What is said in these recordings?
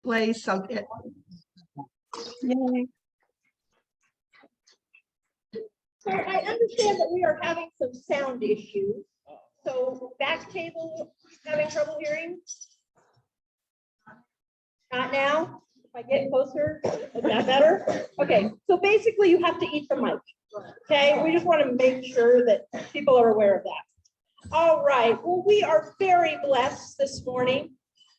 place. I'll get. Yay. So I understand that we are having some sound issues. So back table, having trouble hearing? Not now? If I get closer, is that better? Okay, so basically you have to eat the mic. Okay, we just want to make sure that people are aware of that. All right, well, we are very blessed this morning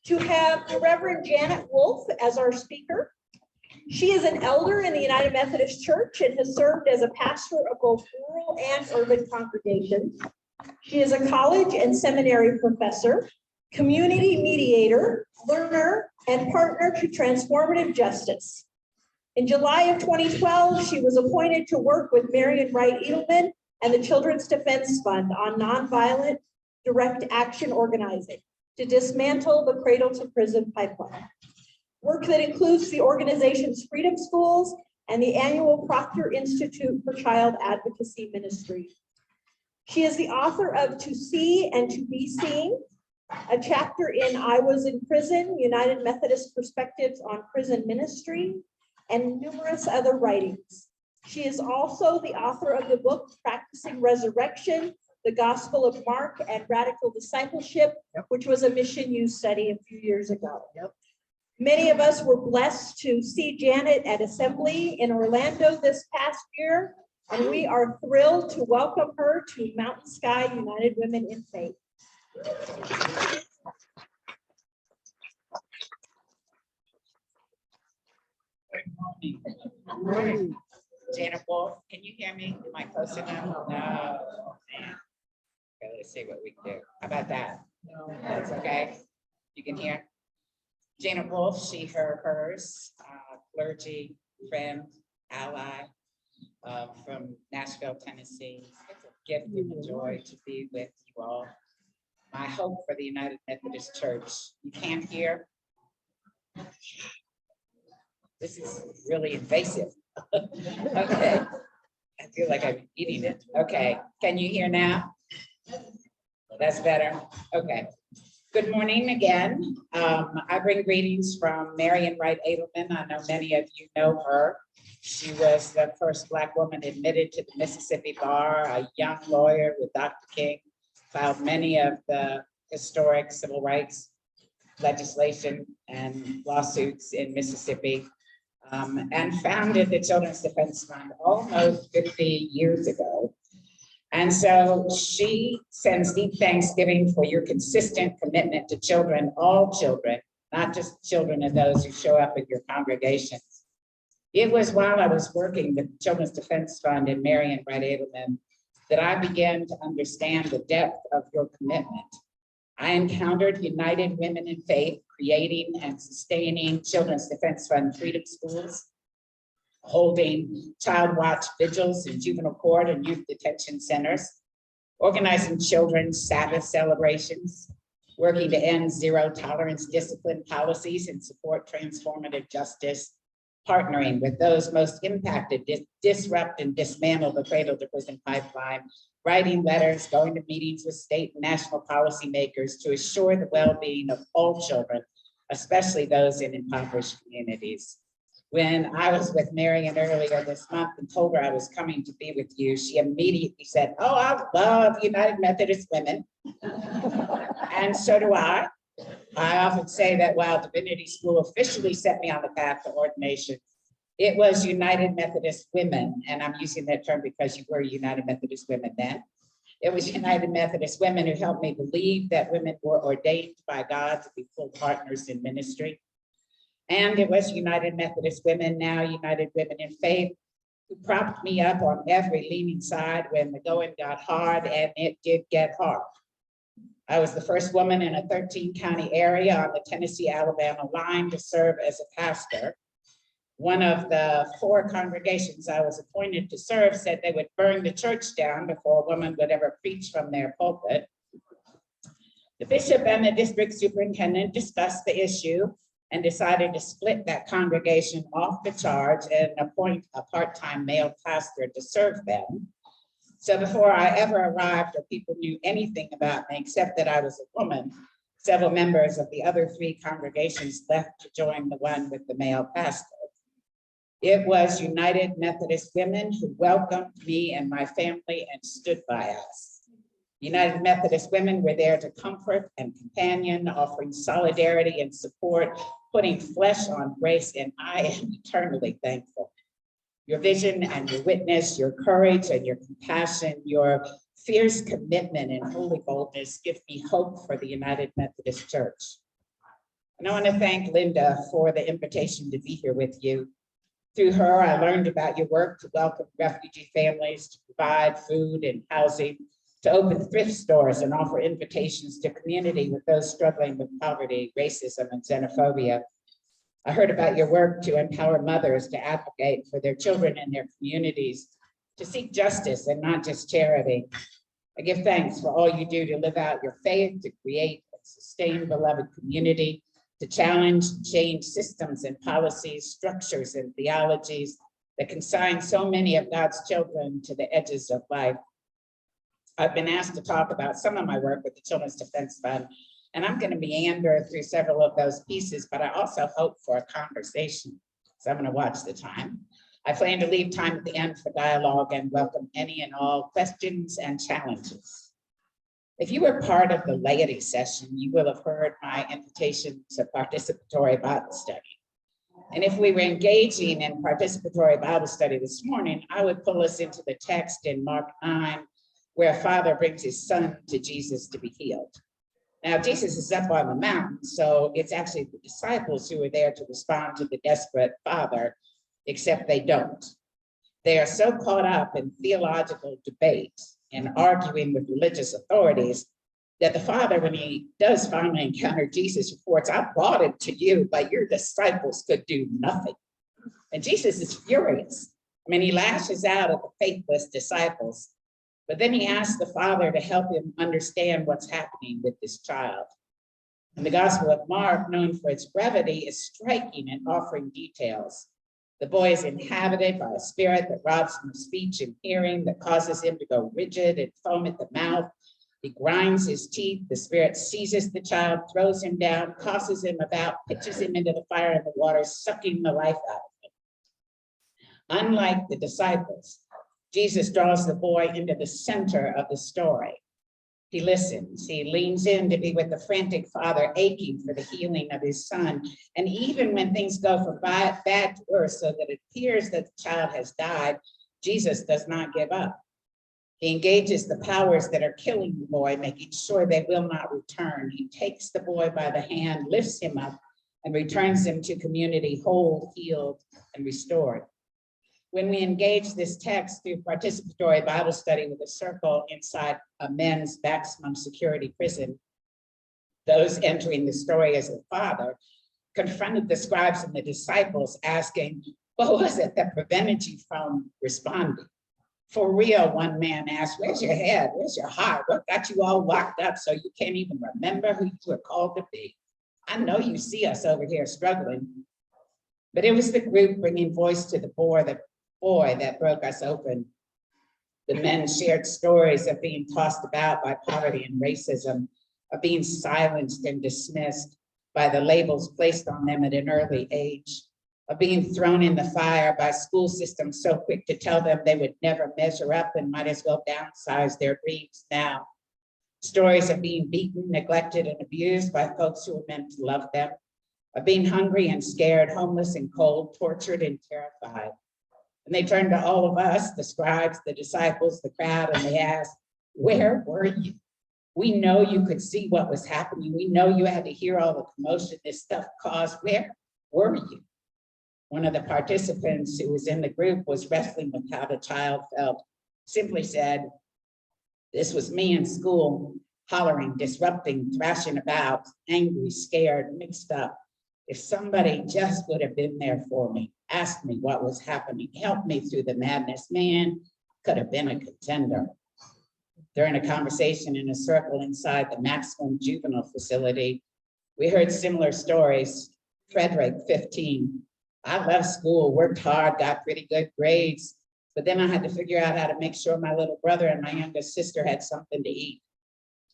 to have the Reverend Janet Wolf as our speaker. She is an elder in the United Methodist Church and has served as a pastor of both rural and urban congregations. She is a college and seminary professor, community mediator, learner, and partner to transformative justice. In July of 2012, she was appointed to work with Marian Wright Edelman and the Children's Defense Fund on nonviolent direct action organizing to dismantle the cradle to prison pipeline. Work that includes the organization's Freedom Schools and the annual Proctor Institute for Child Advocacy Ministry. She is the author of To See and to Be Seen, a chapter in I Was in Prison, United Methodist Perspectives on Prison Ministry, and numerous other writings. She is also the author of the book Practicing Resurrection, the Gospel of Mark, and Radical Discipleship, which was a mission use study a few years ago. Many of us were blessed to see Janet at Assembly in Orlando this past year, and we are thrilled to welcome her to Mountain Sky United Women in Faith. Good morning. Janet Wolf, can you hear me? Am I close enough? No. Man. Okay, let's see what we can do. How about that? That's okay. You can hear? Janet Wolf, she, her, hers, clergy, friend, ally from Nashville, Tennessee. It's a gift and a joy to be with you all. My hope for the United Methodist Church. You can't hear? This is really invasive. Okay. I feel like I'm eating it. Okay. Can you hear now? That's better. Okay. Good morning again. I bring greetings from Marian Wright Edelman. I know many of you know her. She was the first Black woman admitted to the Mississippi bar, a young lawyer with Dr. King, filed many of the historic civil rights legislation and lawsuits in Mississippi, and founded the Children's Defense Fund almost 50 years ago. And so she sends deep thanksgiving for your consistent commitment to children, all children, not just children of those who show up in your congregations. It was while I was working with the Children's Defense Fund and Marian Wright Edelman that I began to understand the depth of your commitment. I encountered United Women in Faith creating and sustaining Children's Defense Fund Freedom Schools, holding child watch vigils in juvenile court and youth detention centers, organizing children's Sabbath celebrations, working to end zero tolerance discipline policies and support transformative justice, partnering with those most impacted, disrupt and dismantle the cradle to prison pipeline, writing letters, going to meetings with state and national policymakers to assure the well-being of all children, especially those in impoverished communities. When I was with Marian earlier this month and told her I was coming to be with you, she immediately said, "Oh, I love United Methodist Women." And so do I. I often say that while Divinity School officially set me on the path to ordination, it was United Methodist Women, and I'm using that term because you were United Methodist Women then. It was United Methodist Women who helped me believe that women were ordained by God to be full partners in ministry. And it was United Methodist Women, now United Women in Faith, who propped me up on every leaning side when the going got hard, and it did get hard. I was the first woman in a 13-county area on the Tennessee-Alabama line to serve as a pastor. One of the 4 congregations I was appointed to serve said they would burn the church down before a woman would ever preach from their pulpit. The bishop and the district superintendent discussed the issue and decided to split that congregation off the charge and appoint a part-time male pastor to serve them. So before I ever arrived or people knew anything about me except that I was a woman, Several members of the other three congregations left to join the one with the male pastor. It was United Methodist Women who welcomed me and my family and stood by us. United Methodist Women were there to comfort and companion, offering solidarity and support, putting flesh on grace, and I am eternally thankful. Your vision and your witness, your courage and your compassion, your fierce commitment and holy boldness give me hope for the United Methodist Church. And I want to thank Linda for the invitation to be here with you. Through her, I learned about your work to welcome refugee families, to provide food and housing, to open thrift stores and offer invitations to community with those struggling with poverty, racism, and xenophobia. I heard about your work to empower mothers to advocate for their children and their communities, to seek justice and not just charity. I give thanks for all you do to live out your faith, to create and sustain beloved community, to challenge and change systems and policies, structures and theologies that consign so many of God's children to the edges of life. I've been asked to talk about some of my work with the Children's Defense Fund, and I'm going to meander through several of those pieces, but I also hope for a conversation, so I'm going to watch the time. I plan to leave time at the end for dialogue and welcome any and all questions and challenges. If you were part of the laity session, you will have heard my invitation to participatory Bible study. And if we were engaging in participatory Bible study this morning, I would pull us into the text in Mark 9, where a father brings his son to Jesus to be healed. Now, Jesus is up on the mountain, so it's actually the disciples who are there to respond to the desperate father, except they don't. They are so caught up in theological debate and arguing with religious authorities that the father, when he does finally encounter Jesus, reports, I brought him to you, but your disciples could do nothing. And Jesus is furious. I mean, he lashes out at the faithless disciples, but then he asks the father to help him understand what's happening with this child. And the Gospel of Mark, known for its brevity, is striking in offering details. The boy is inhabited by a spirit that robs him of speech and hearing, that causes him to go rigid and foam at the mouth. He grinds his teeth. The spirit seizes the child, throws him down, tosses him about, pitches him into the fire and the water, sucking the life out of him. Unlike the disciples, Jesus draws the boy into the center of the story. He listens. He leans in to be with the frantic father, aching for the healing of his son. And even when things go from bad to worse, so that it appears that the child has died, Jesus does not give up. He engages the powers that are killing the boy, making sure they will not return. He takes the boy by the hand, lifts him up, and returns him to community whole, healed, and restored. When we engage this text through participatory Bible study with a circle inside a men's maximum security prison, those entering the story as a father confronted the scribes and the disciples asking, what was it that prevented you from responding? For real, one man asked, where's your head? Where's your heart? What got you all locked up so you can't even remember who you were called to be? I know you see us over here struggling. But it was the group bringing voice to the boy that broke us open. The men shared stories of being tossed about by poverty and racism, of being silenced and dismissed by the labels placed on them at an early age, of being thrown in the fire by school systems so quick to tell them they would never measure up and might as well downsize their dreams now. Stories of being beaten, neglected, and abused by folks who were meant to love them, of being hungry and scared, homeless and cold, tortured and terrified. And they turned to all of us, the scribes, the disciples, the crowd, and they asked, where were you? We know you could see what was happening. We know you had to hear all the commotion this stuff caused. Where were you? One of the participants who was in the group was wrestling with how the child felt, simply said, this was me in school, hollering, disrupting, thrashing about, angry, scared, mixed up. If somebody just would have been there for me, asked me what was happening, helped me through the madness, man, could have been a contender. During a conversation in a circle inside the maximum juvenile facility, we heard similar stories. Frederick, 15, I left school, worked hard, got pretty good grades, but then I had to figure out how to make sure my little brother and my youngest sister had something to eat.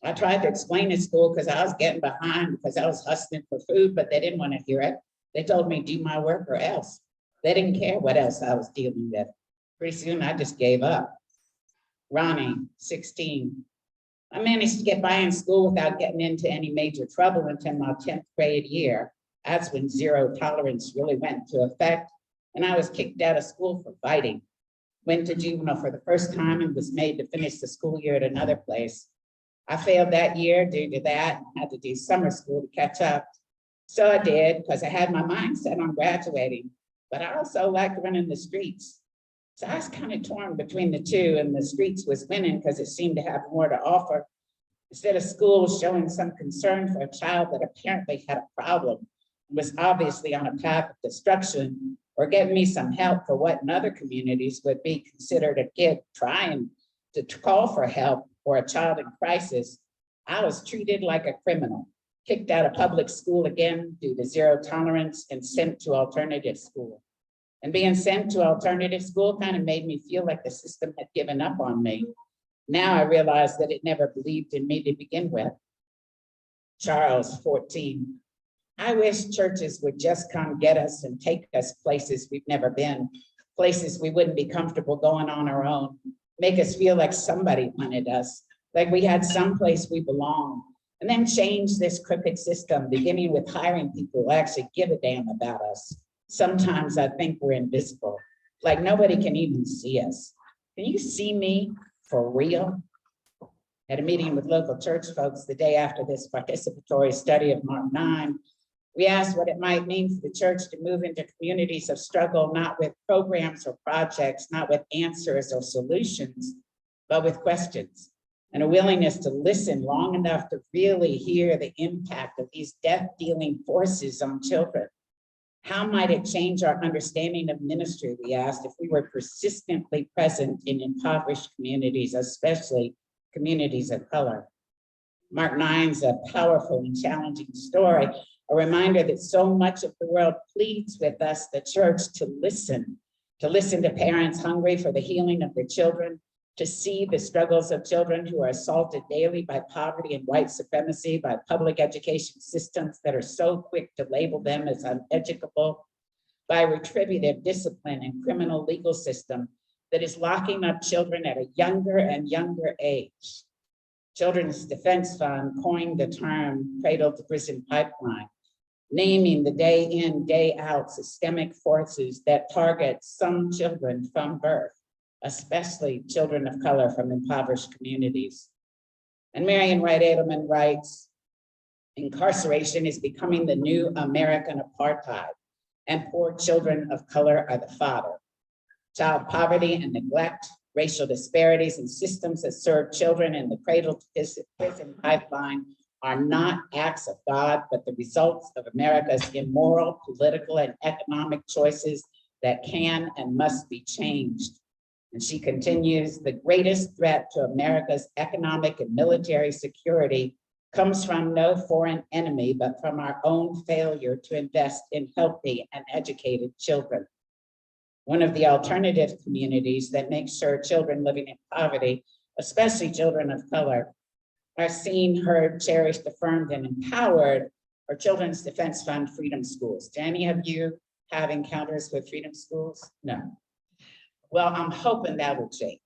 I tried to explain at school because I was getting behind because I was hustling for food, but they didn't want to hear it. They told me do my work or else. They didn't care what else I was dealing with. Pretty soon I just gave up. Ronnie, 16. I managed to get by in school without getting into any major trouble until my 10th grade year. That's when zero tolerance really went into effect, and I was kicked out of school for fighting. Went to juvenile for the first time and was made to finish the school year at another place. I failed that year due to that, had to do summer school to catch up. So I did because I had my mind set on graduating, but I also liked running the streets. So I was kind of torn between the two, and the streets was winning because it seemed to have more to offer. Instead of school showing some concern for a child that apparently had a problem, was obviously on a path of destruction, or getting me some help for what in other communities would be considered a kid trying to call for help or a child in crisis, I was treated like a criminal, kicked out of public school again due to zero tolerance and sent to alternative school. And being sent to alternative school kind of made me feel like the system had given up on me. Now I realize that it never believed in me to begin with. Charles, 14. I wish churches would just come get us and take us places we've never been, places we wouldn't be comfortable going on our own, make us feel like somebody wanted us, like we had someplace we belong, and then change this crooked system, beginning with hiring people who actually give a damn about us. Sometimes I think we're invisible, like nobody can even see us. Can you see me for real? At a meeting with local church folks the day after this participatory study of Mark 9, we asked what it might mean for the church to move into communities of struggle, not with programs or projects, not with answers or solutions, but with questions and a willingness to listen long enough to really hear the impact of these death-dealing forces on children. How might it change our understanding of ministry, we asked, if we were persistently present in impoverished communities, especially communities of color? Mark 9's a powerful and challenging story, a reminder that so much of the world pleads with us, the church, to listen to parents hungry for the healing of their children, to see the struggles of children who are assaulted daily by poverty and white supremacy, by public education systems that are so quick to label them as uneducable, by retributive discipline and criminal legal system that is locking up children at a younger and younger age. Children's Defense Fund coined the term cradle to prison pipeline, naming the day in, day out systemic forces that target some children from birth, especially children of color from impoverished communities. And Marian Wright Edelman writes, incarceration is becoming the new American apartheid, and poor children of color are the fodder. Child poverty and neglect, racial disparities and systems that serve children in the cradle to prison pipeline are not acts of God, but the results of America's immoral, political, and economic choices that can and must be changed. And she continues, the greatest threat to America's economic and military security comes from no foreign enemy, but from our own failure to invest in healthy and educated children. One of the alternative communities that makes sure children living in poverty, especially children of color, are seen, heard, cherished, affirmed, and empowered are Children's Defense Fund Freedom Schools. Do any of you have encounters with freedom schools? No. Well, I'm hoping that will change.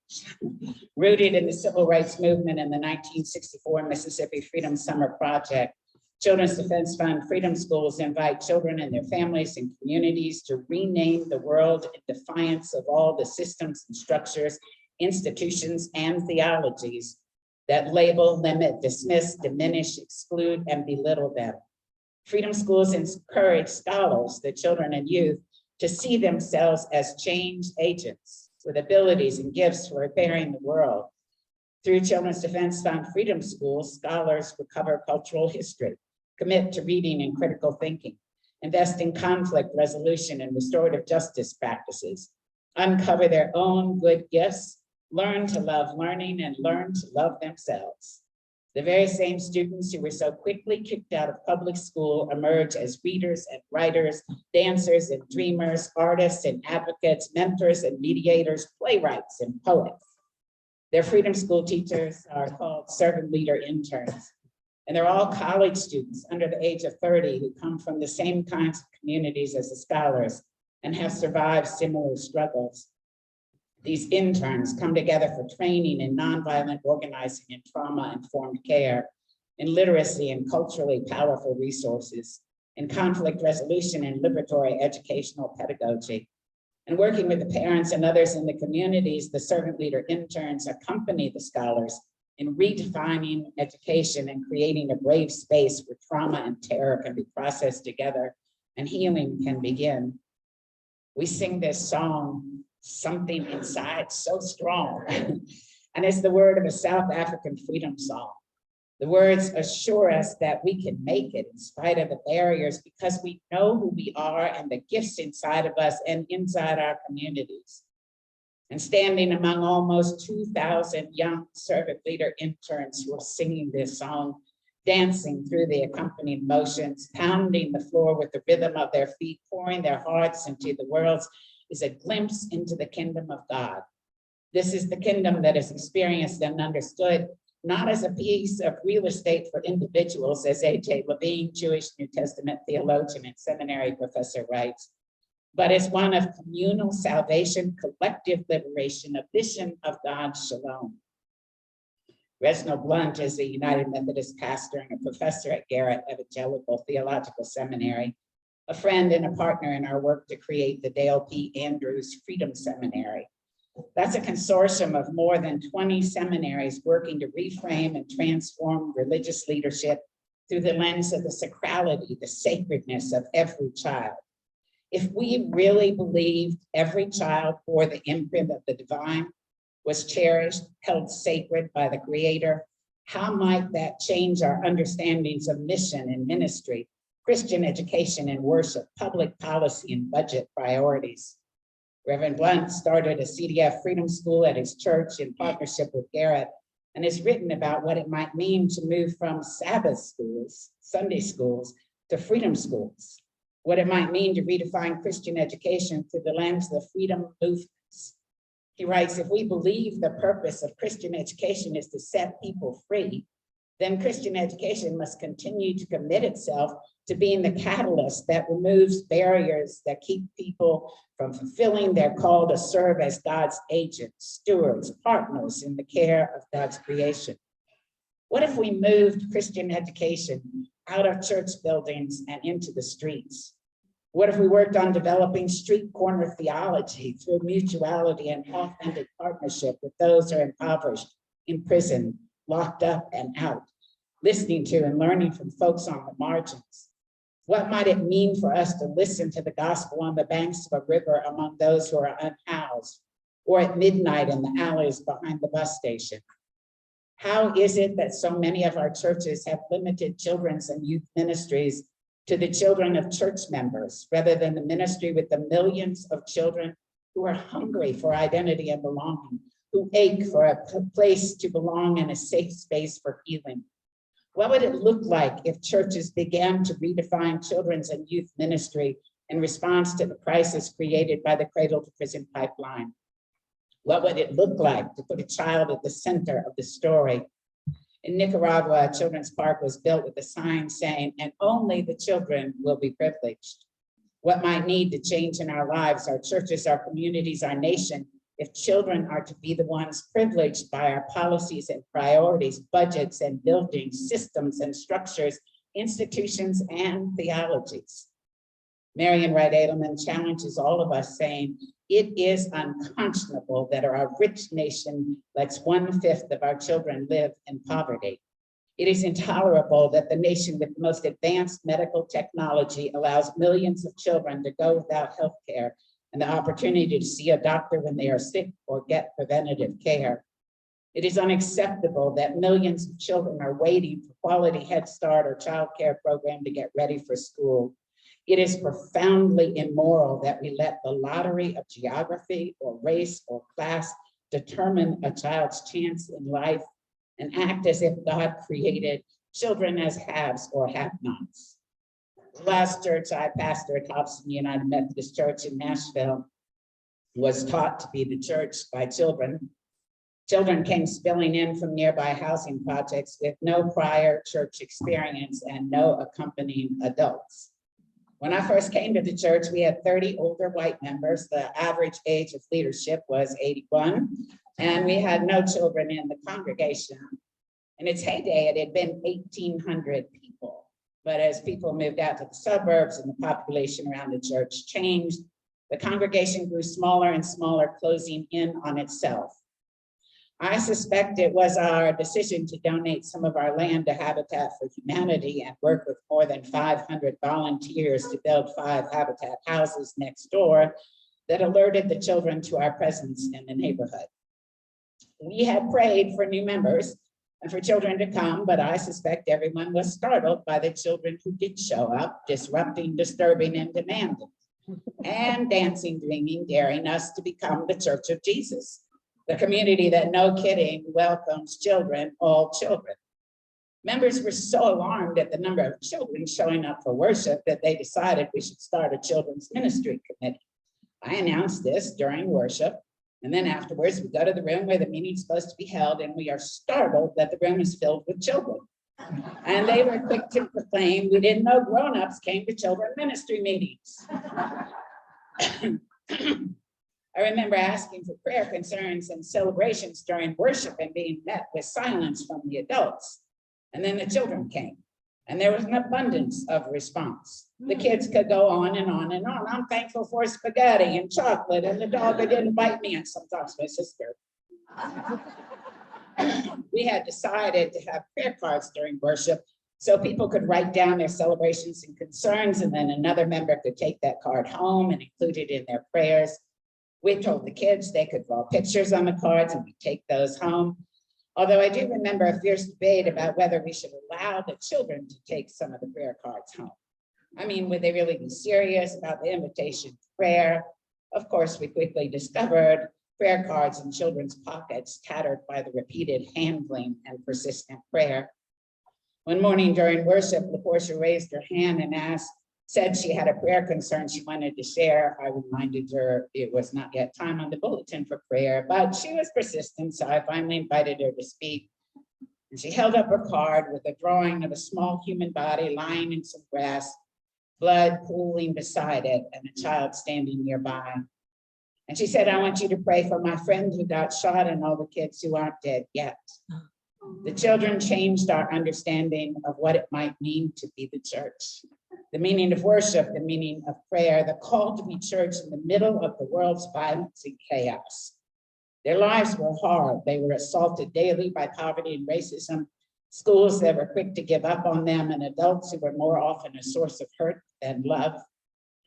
Rooted in the civil rights movement and the 1964 Mississippi Freedom Summer Project, Children's Defense Fund Freedom Schools invite children and their families and communities to rename the world in defiance of all the systems and structures, institutions, and theologies that label, limit, dismiss, diminish, exclude, and belittle them. Freedom schools encourage scholars, the children and youth, to see themselves as change agents with abilities and gifts for repairing the world. Through Children's Defense Fund Freedom Schools, scholars recover cultural history, commit to reading and critical thinking, invest in conflict resolution and restorative justice practices, uncover their own good gifts, learn to love learning, and learn to love themselves. The very same students who were so quickly kicked out of public school emerge as readers and writers, dancers and dreamers, artists and advocates, mentors and mediators, playwrights and poets. Their Freedom School teachers are called servant leader interns. And they're all college students under the age of 30 who come from the same kinds of communities as the scholars and have survived similar struggles. These interns come together for training in nonviolent organizing and trauma-informed care, in literacy and culturally powerful resources, in conflict resolution and liberatory educational pedagogy. And working with the parents and others in the communities, the servant leader interns accompany the scholars in redefining education and creating a brave space where trauma and terror can be processed together and healing can begin. We sing this song, Something Inside So Strong, and it's the word of a South African freedom song. The words assure us that we can make it in spite of the barriers because we know who we are and the gifts inside of us and inside our communities. And standing among almost 2,000 young servant leader interns who are singing this song, dancing through the accompanying motions, pounding the floor with the rhythm of their feet, pouring their hearts into the world's, is a glimpse into the kingdom of God. This is the kingdom that is experienced and understood, not as a piece of real estate for individuals, as A.J. Levine, Jewish New Testament theologian and seminary professor, writes, but as one of communal salvation, collective liberation, a vision of God's shalom. Reginald Blunt is a United Methodist pastor and a professor at Garrett Evangelical Theological Seminary, a friend and a partner in our work to create the Dale P. Andrews Freedom Seminary. That's a consortium of more than 20 seminaries working to reframe and transform religious leadership through the lens of the sacrality, the sacredness of every child. If we really believed every child bore the imprint of the divine, was cherished, held sacred by the Creator, how might that change our understandings of mission and ministry, Christian education and worship, public policy and budget priorities? Reverend Blunt started a CDF Freedom School at his church in partnership with Garrett, and has written about what it might mean to move from Sabbath schools, Sunday schools, to freedom schools, what it might mean to redefine Christian education through the lens of the freedom movements. He writes, if we believe the purpose of Christian education is to set people free, then Christian education must continue to commit itself to being the catalyst that removes barriers that keep people from fulfilling their call to serve as God's agents, stewards, partners in the care of God's creation. What if we moved Christian education out of church buildings and into the streets? What if we worked on developing street corner theology through mutuality and authentic partnership with those who are impoverished, imprisoned, locked up and out, listening to and learning from folks on the margins? What might it mean for us to listen to the gospel on the banks of a river among those who are unhoused, or at midnight in the alleys behind the bus station? How is it that so many of our churches have limited children's and youth ministries to the children of church members, rather than the ministry with the millions of children who are hungry for identity and belonging, who ache for a place to belong and a safe space for healing? What would it look like if churches began to redefine children's and youth ministry in response to the crisis created by the cradle to prison pipeline? What would it look like to put a child at the center of the story? In Nicaragua, a children's park was built with a sign saying, and only the children will be privileged. What might need to change in our lives, our churches, our communities, our nation, if children are to be the ones privileged by our policies and priorities, budgets and buildings, systems and structures, institutions and theologies? Marian Wright Edelman challenges all of us, saying, it is unconscionable that our rich nation lets 1/5 of our children live in poverty. It is intolerable that the nation with the most advanced medical technology allows millions of children to go without health care and the opportunity to see a doctor when they are sick or get preventative care. It is unacceptable that millions of children are waiting for quality Head Start or child care program to get ready for school. It is profoundly immoral that we let the lottery of geography or race or class determine a child's chance in life and act as if God created children as haves or have-nots. The last church I pastored, Hobson United Methodist Church in Nashville, was taught to be the church by children. Children came spilling in from nearby housing projects with no prior church experience and no accompanying adults. When I first came to the church, we had 30 older white members. The average age of leadership was 81, and we had no children in the congregation. In its heyday, it had been 1,800 people. But as people moved out to the suburbs and the population around the church changed, the congregation grew smaller and smaller, closing in on itself. I suspect it was our decision to donate some of our land to Habitat for Humanity and work with more than 500 volunteers to build 5 Habitat houses next door that alerted the children to our presence in the neighborhood. We had prayed for new members and for children to come, but I suspect everyone was startled by the children who did show up, disrupting, disturbing, and demanding, and dancing, dreaming, daring us to become the Church of Jesus, the community that, no kidding, welcomes children, all children. Members were so alarmed at the number of children showing up for worship that they decided we should start a children's ministry committee. I announced this during worship, and then afterwards we go to the room where the meeting's supposed to be held, and we are startled that the room is filled with children. And they were quick to proclaim, we didn't know grown-ups came to children ministry meetings. I remember asking for prayer concerns and celebrations during worship and being met with silence from the adults. And then the children came, and there was an abundance of response. The kids could go on and on and on. I'm thankful for spaghetti and chocolate and the dog that didn't bite me, and sometimes my sister. We had decided to have prayer cards during worship so people could write down their celebrations and concerns, and then another member could take that card home and include it in their prayers. We told the kids they could draw pictures on the cards and we take those home. Although I do remember a fierce debate about whether we should allow the children to take some of the prayer cards home. I mean, would they really be serious about the invitation to prayer? Of course, we quickly discovered prayer cards in children's pockets, tattered by the repeated handling and persistent prayer. One morning during worship, LaPortia raised her hand and said she had a prayer concern she wanted to share. I reminded her it was not yet time on the bulletin for prayer, but she was persistent, so I finally invited her to speak. And she held up her card with a drawing of a small human body lying in some grass, blood pooling beside it, and a child standing nearby. And she said, I want you to pray for my friend who got shot and all the kids who aren't dead yet. The children changed our understanding of what it might mean to be the church. The meaning of worship, the meaning of prayer, the call to be church in the middle of the world's violence and chaos. Their lives were hard. They were assaulted daily by poverty and racism, schools that were quick to give up on them, and adults who were more often a source of hurt than love.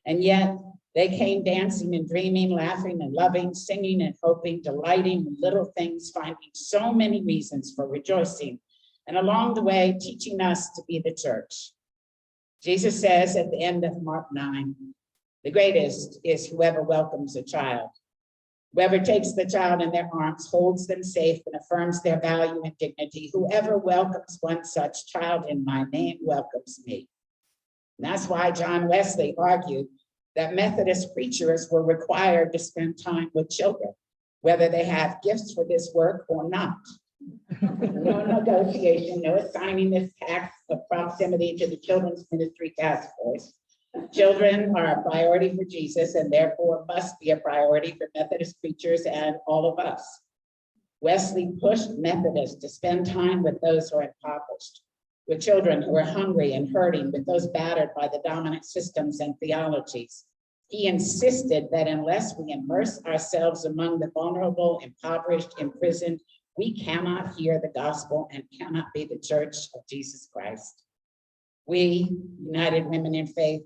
And yet they came dancing and dreaming, laughing and loving, singing and hoping, delighting in little things, finding so many reasons for rejoicing, and along the way, teaching us to be the church. Jesus says at the end of Mark 9, the greatest is whoever welcomes a child. Whoever takes the child in their arms, holds them safe, and affirms their value and dignity. Whoever welcomes one such child in my name welcomes me. And that's why John Wesley argued that Methodist preachers were required to spend time with children, whether they have gifts for this work or not. No negotiation, no assigning this tax of proximity to the Children's Ministry Task Force. Children are a priority for Jesus and therefore must be a priority for Methodist preachers and all of us. Wesley pushed Methodists to spend time with those who are impoverished, with children who are hungry and hurting, with those battered by the dominant systems and theologies. He insisted that unless we immerse ourselves among the vulnerable, impoverished, imprisoned, we cannot hear the gospel and cannot be the church of Jesus Christ. We, United Women in Faith,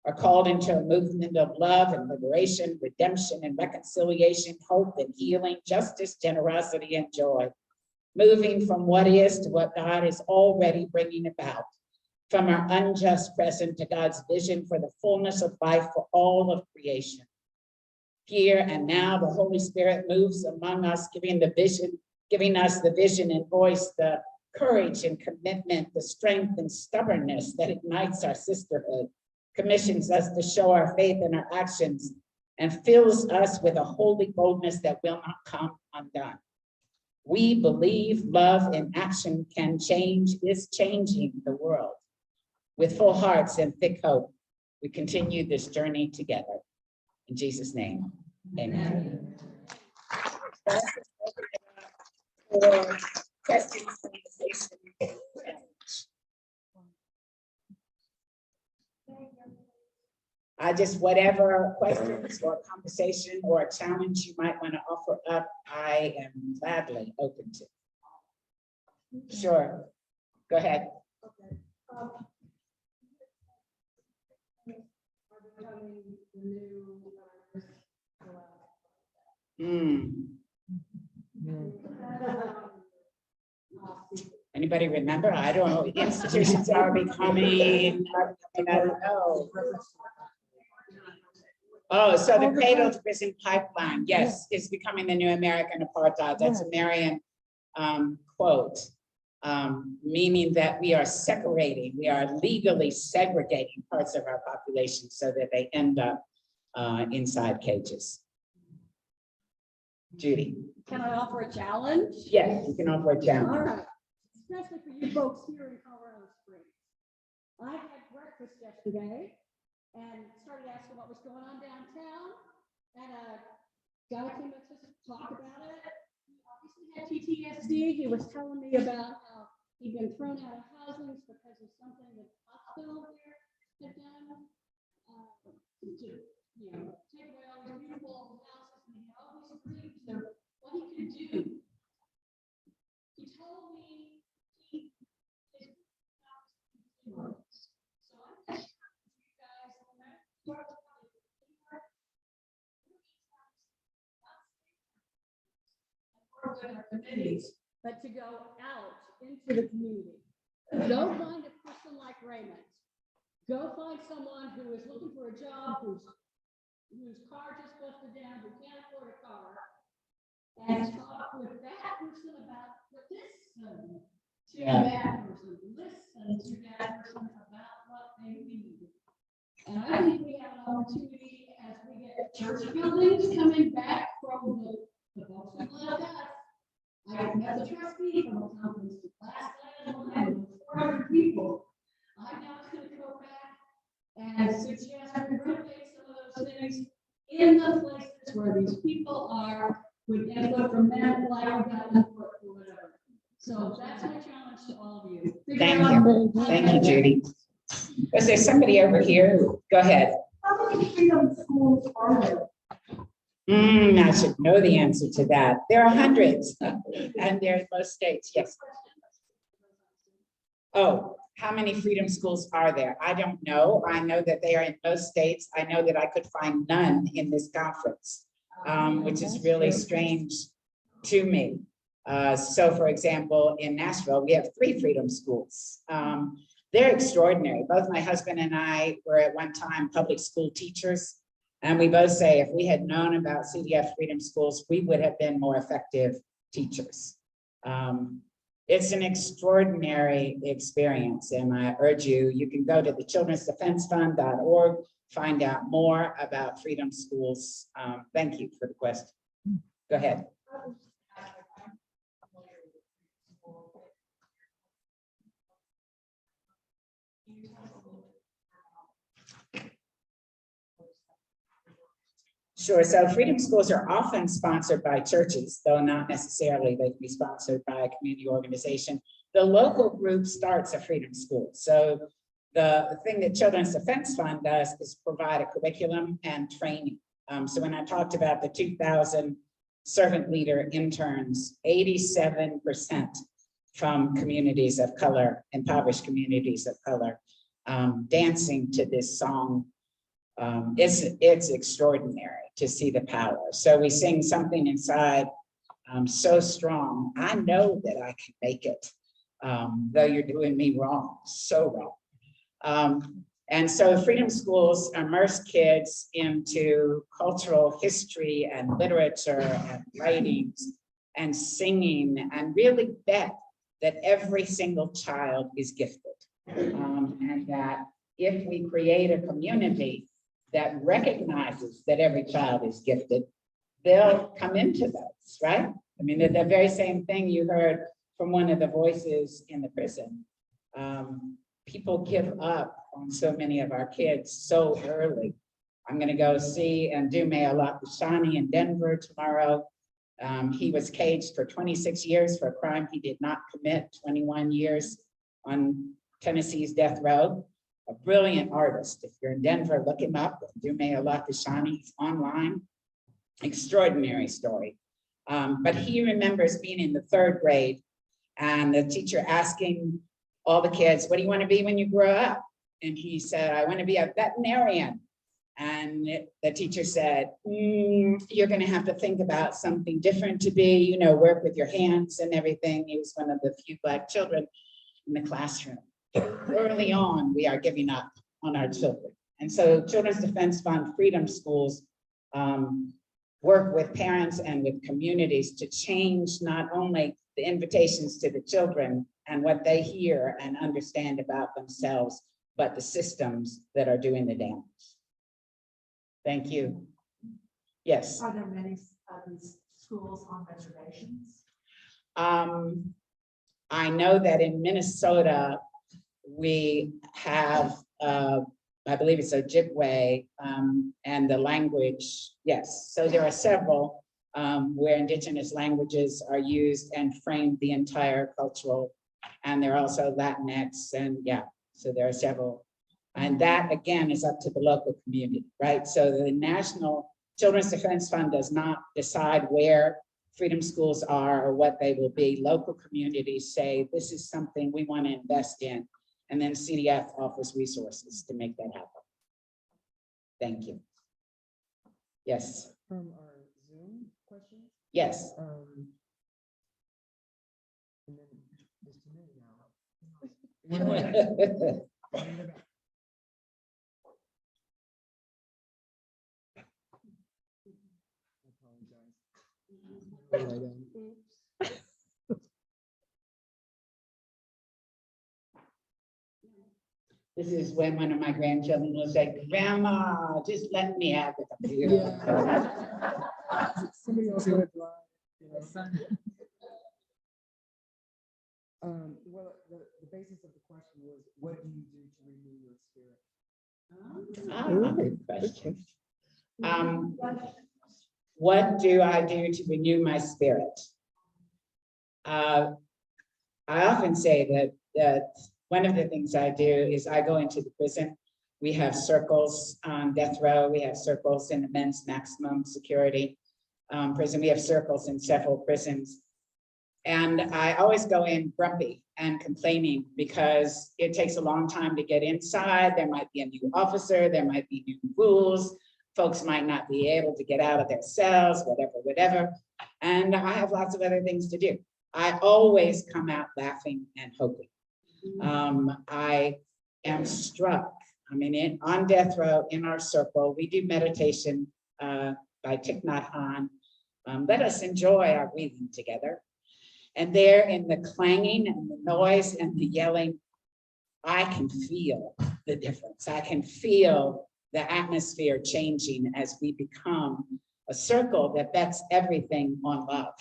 are called into a movement of love and liberation, redemption and reconciliation, hope and healing, justice, generosity, and joy. Moving from what is to what God is already bringing about, from our unjust present to God's vision for the fullness of life for all of creation. Here and now, the Holy Spirit moves among us, giving us the vision and voice, the courage and commitment, the strength and stubbornness that ignites our sisterhood, commissions us to show our faith in our actions, and fills us with a holy boldness that will not come undone. We believe love in action is changing the world. With full hearts and thick hope, we continue this journey together. In Jesus' name, amen. For testing conversation. Whatever questions or conversation or challenge you might want to offer up, I am gladly open to. Sure, go ahead. Anybody remember? I don't know. Institutions are becoming, I don't know. Oh, so the cradle to prison pipeline, yes, is becoming the new American apartheid. That's a Marian quote, meaning that we are separating, we are legally segregating parts of our population so that they end up inside cages. Judy. Can I offer a challenge? Yes, you can offer a All challenge. right, especially for you folks here in Colorado Springs. I had breakfast yesterday and started asking what was going on downtown. And a guy came up to talk about it. He obviously had PTSD. He was telling me about how he'd been thrown out of housings because of something that the hospital there had done. Take away all these beautiful houses and all these dreams of what he could do. He told me he did not. So I'm going to challenge you guys no matter what our committees, but to go out into the community. Go find a person like Raymond. Go find someone who is looking for a job, whose car just busted down, who can't afford a car, and talk with that person about listen to that person, listen to that person about what they need. And I think we have an opportunity as we get church buildings coming back from the folks who left us. I met the trustee from a conference last night with 400 people. I'm now going to go back and suggest we rotate some of those things in the places where these people are with input from them, like input or whatever. So that's my challenge to all of you. Thank you, Judy. Was there somebody over here? Go ahead. How many freedom schools are there? I should know the answer to that. There are hundreds, and they're in most states. Yes. Oh, how many freedom schools are there? I don't know. I know that they are in most states. I know that I could find none in this conference, which is really strange to me. So for example, in Nashville, we have 3 freedom schools. They're extraordinary. Both my husband and I were at one time public school teachers. And we both say if we had known about CDF freedom schools, we would have been more effective teachers. It's an extraordinary experience, and I urge you, you can go to the childrensdefensefund.org, find out more about freedom schools. Thank you for the question. Go ahead. Sure. So freedom schools are often sponsored by churches, though not necessarily. They can be sponsored by a community organization. The local group starts a freedom school. So the thing that Children's Defense Fund does is provide a curriculum and training. So when I talked about the 2,000 servant leader interns, 87% from communities of color, impoverished communities of color, dancing to this song. It's extraordinary to see the power. So we sing something inside so strong. I know that I can make it, though you're doing me wrong, so wrong. And so freedom schools immerse kids into cultural history and literature and writings and singing, and really bet that every single child is gifted. And that if we create a community that recognizes that every child is gifted, they'll come into those, right? I mean, the very same thing you heard from one of the voices in the prison. People give up on so many of our kids so early. I'm gonna go see and do Mayala Shani in Denver tomorrow. He was caged for 26 years for a crime he did not commit, 21 years on Tennessee's death row. A brilliant artist. If you're in Denver, look him up. Do Mayala Shani, he's online. Extraordinary story. But he remembers being in the 3rd grade and the teacher asking all the kids, what do you want to be when you grow up? And he said, I want to be a veterinarian. And the teacher said, you're going to have to think about something different to be, you know, work with your hands and everything. He was one of the few Black children in the classroom. Early on, we are giving up on our children. And so Children's Defense Fund Freedom Schools work with parents and with communities to change not only the invitations to the children and what they hear and understand about themselves, but the systems that are doing the damage. Thank you. Yes. Are there many of these schools on reservations? I know that in Minnesota, we have, I believe it's Ojibwe, and the language, yes. So there are several where Indigenous languages are used and frame the entire cultural, and there are also Latinx, and yeah, so there are several. And that again is up to the local community, right? So the National Children's Defense Fund does not decide where freedom schools are or what they will be. Local communities say, this is something we want to invest in. And then CDF offers resources to make that happen. Thank you. Yes. From our Zoom questions? Yes. And then just a minute now. I apologize. This is when one of my grandchildren will say, Grandma, just let me have the computer. Yeah. Somebody else want to drive, you know? Well, the basis of the question was, what do you do to renew your spirit? Good question. What do I do to renew my spirit? I often say that one of the things I do is I go into the prison. We have circles on death row. We have circles in the men's maximum security prison. We have circles in several prisons. And I always go in grumpy and complaining because it takes a long time to get inside. There might be a new officer, there might be new rules. Folks might not be able to get out of their cells, whatever. And I have lots of other things to do. I always come out laughing and hoping. I am struck, I mean, on death row, in our circle, we do meditation by Thich Nhat Hanh. Let us enjoy our breathing together. And there in the clanging and the noise and the yelling, I can feel the difference. I can feel the atmosphere changing as we become a circle that bets everything on love,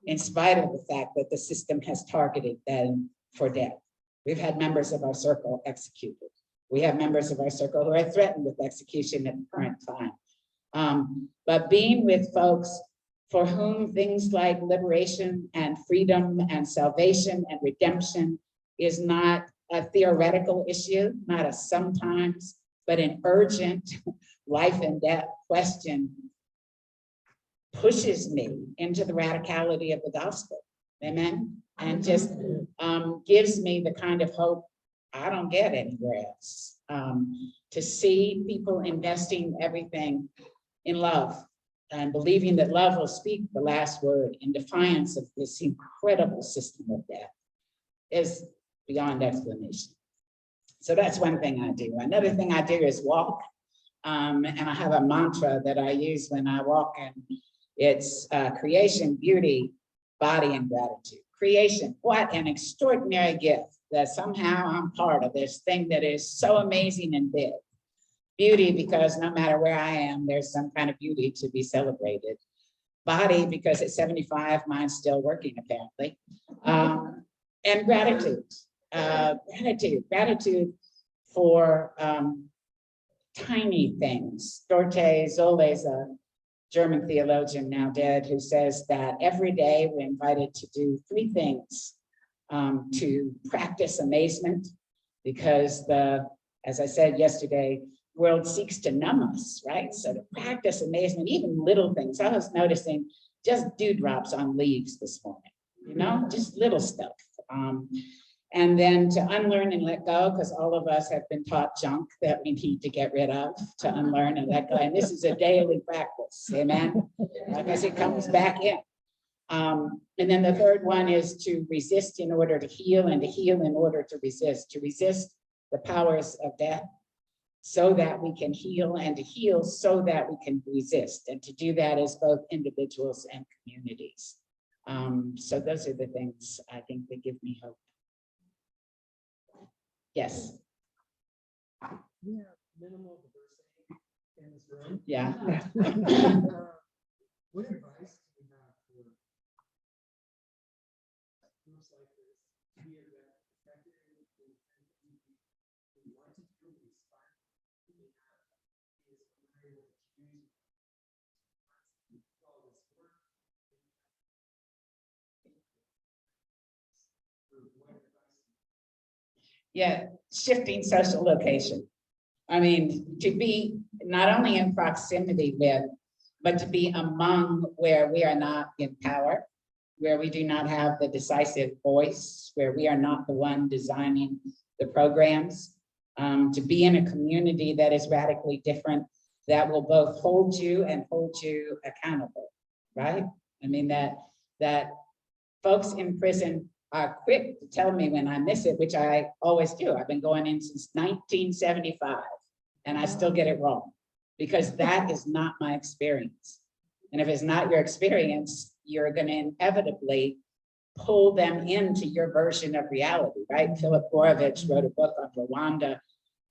in spite of the fact that the system has targeted them for death. We've had members of our circle executed. We have members of our circle who are threatened with execution at the current time. But being with folks for whom things like liberation and freedom and salvation and redemption is not a theoretical issue, not a sometimes, but an urgent life and death question, pushes me into the radicality of the gospel. Amen. And just gives me the kind of hope I don't get anywhere else. To see people investing everything in love and believing that love will speak the last word in defiance of this incredible system of death is beyond explanation. So that's one thing I do. Another thing I do is walk. And I have a mantra that I use when I walk, and it's creation, beauty, body, and gratitude. Creation, what an extraordinary gift that somehow I'm part of this thing that is so amazing and big. Beauty, because no matter where I am, there's some kind of beauty to be celebrated. body because at 75, mine's still working apparently. And gratitude, gratitude for tiny things. Dorothee Zolle is a German theologian now dead who says that every day we're invited to do 3 things. To practice amazement, because as I said yesterday, world seeks to numb us, right? So to practice amazement, even little things. I was noticing just dewdrops on leaves this morning, you know, just little stuff. And then to unlearn and let go, because all of us have been taught junk that we need to get rid of, to unlearn and let go. And this is a daily practice, amen? Because it comes back in. And then the third one is to resist in order to heal, and to heal in order to resist the powers of death so that we can heal, and to heal so that we can resist, and to do that as both individuals and communities. So those are the things I think that give me hope. Yes. We have minimal diversity in this room. Yeah. What advice do you have for groups like this to be effective in we want to do, we aspire to do, is familiar with choosing all this work? Yeah, shifting social location. I mean, to be not only in proximity with, but to be among where we are not in power, where we do not have the decisive voice, where we are not the one designing the programs, to be in a community that is radically different, that will both hold you and hold you accountable, right? I mean, that folks in prison are quick to tell me when I miss it, which I always do. I've been going in since 1975, and I still get it wrong, because that is not my experience. And if it's not your experience, you're going to inevitably pull them into your version of reality, right? Philip Gorovich wrote a book on Rwanda.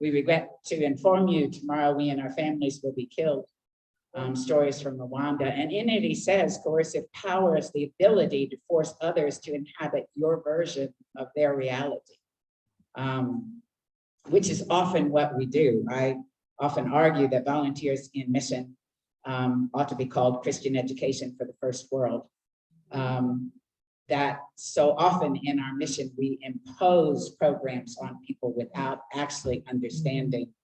We regret to inform you, tomorrow we and our families will be killed. Stories from Rwanda. And in it, he says, coercive power is the ability to force others to inhabit your version of their reality, which is often what we do. I often argue that volunteers in mission ought to be called Christian education for the first world. That so often in our mission, we impose programs on people without actually understanding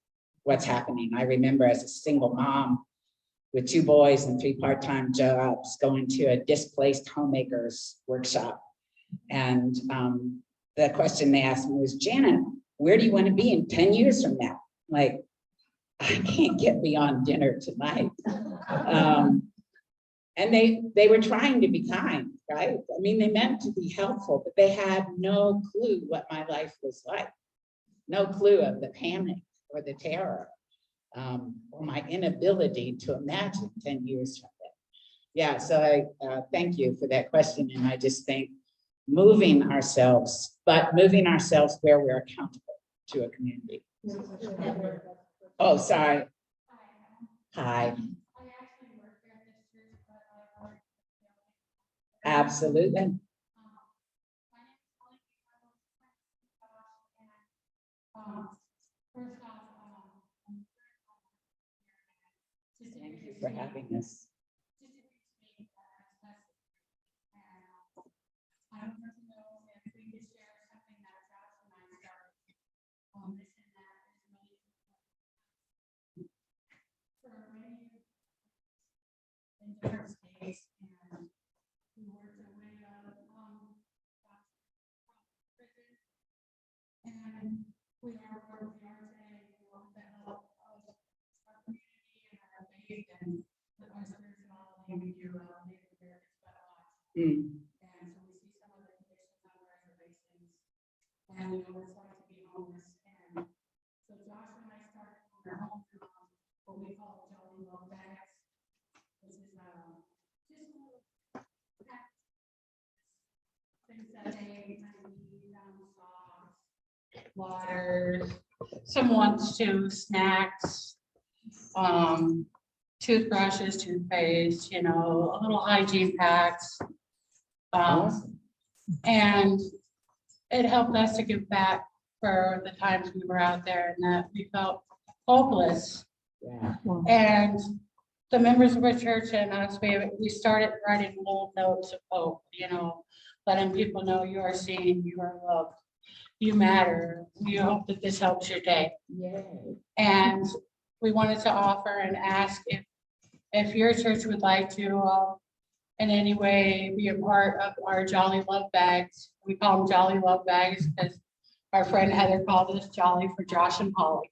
what's happening. I remember as a single mom with 2 boys and 3 part-time jobs going to a displaced homemakers workshop. And the question they asked me was, Janet, where do you want to be in 10 years from now? Like, I can't get beyond dinner tonight. And they were trying to be kind, right? I mean, they meant to be helpful, but they had no clue what my life was like. No clue of the panic or the terror, or my inability to imagine 10 years from then. Yeah, so I thank you for that question. And I just think moving ourselves, but moving ourselves where we're accountable to a community. Oh, sorry. Hi. Absolutely. Thank you for having us. And we are where we are today, we want the help of our community and our faith and our spirituality. We do Native American spotlights. And so we see some of the conditions on reservations. And we know what it's like to be homeless. And so Josh and I started on our home what we call Jolly Love Bags. This is just little things that they kind of need, socks, water, some lunch too, snacks, toothbrushes, toothpaste, you know, little hygiene packs. And it helped us to give back for the times we were out there and that we felt hopeless. Yeah. And the members of our church and us, we started writing little notes of hope, you know, letting people know you are seen, you are loved, you matter. We hope that this helps your day. Yay. And we wanted to offer and ask if your church would like to in any way be a part of our Jolly Love Bags. We call them Jolly Love Bags because our friend Heather called us Jolly for Josh and Polly.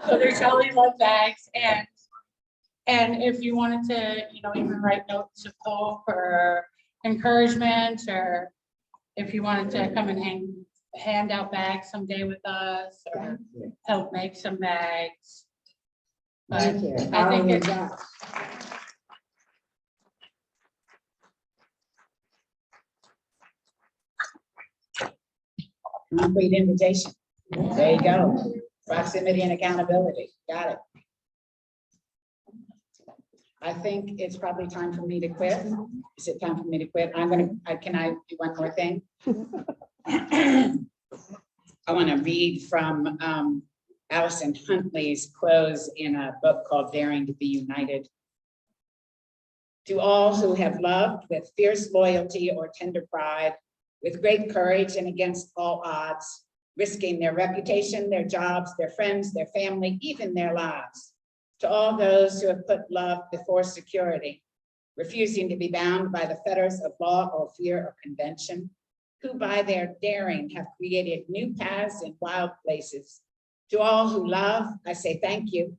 So they're Jolly Love Bags, and if you wanted to, you know, even write notes of hope or encouragement, or if you wanted to come and hand out bags someday with us, or help make some bags. But Thank you. I think it's Concrete invitation. There you go. Proximity and accountability. Got it. I think it's probably time for me to quit. Is it time for me to quit? Can I do one more thing? I want to read from Allison Huntley's close in a book called Daring to Be United. To all who have loved with fierce loyalty or tender pride, with great courage and against all odds, risking their reputation, their jobs, their friends, their family, even their lives. To all those who have put love before security, refusing to be bound by the fetters of law or fear or convention, who by their daring have created new paths in wild places. To all who love, I say thank you.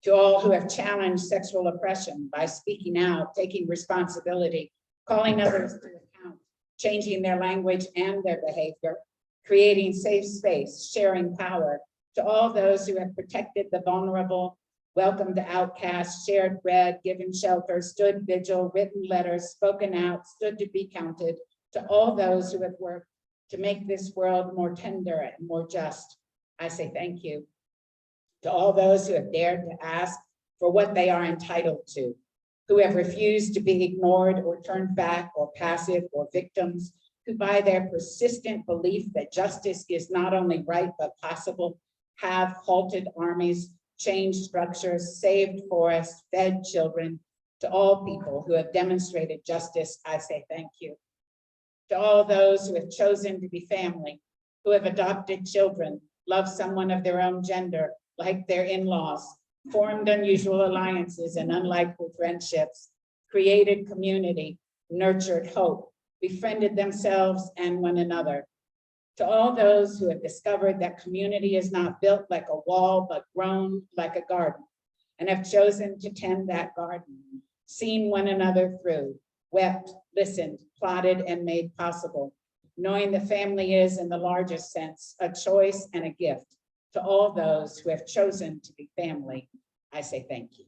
To all who have challenged sexual oppression by speaking out, taking responsibility, calling others to account, changing their language and their behavior, creating safe space, sharing power. To all those who have protected the vulnerable, welcomed the outcast, shared bread, given shelter, stood vigil, written letters, spoken out, stood to be counted. To all those who have worked to make this world more tender and more just, I say thank you. To all those who have dared to ask for what they are entitled to, who have refused to be ignored or turned back or passive or victims, who by their persistent belief that justice is not only right but possible, have halted armies, changed structures, saved forests, fed children. To all people who have demonstrated justice, I say thank you. To all those who have chosen to be family, who have adopted children, loved someone of their own gender, like their in-laws, formed unusual alliances and unlikely friendships, created community, nurtured hope, befriended themselves and one another. To all those who have discovered that community is not built like a wall, but grown like a garden, and have chosen to tend that garden, seen one another through, wept, listened, plotted, and made possible, knowing the family is, in the largest sense, a choice and a gift. To all those who have chosen to be family, I say thank you.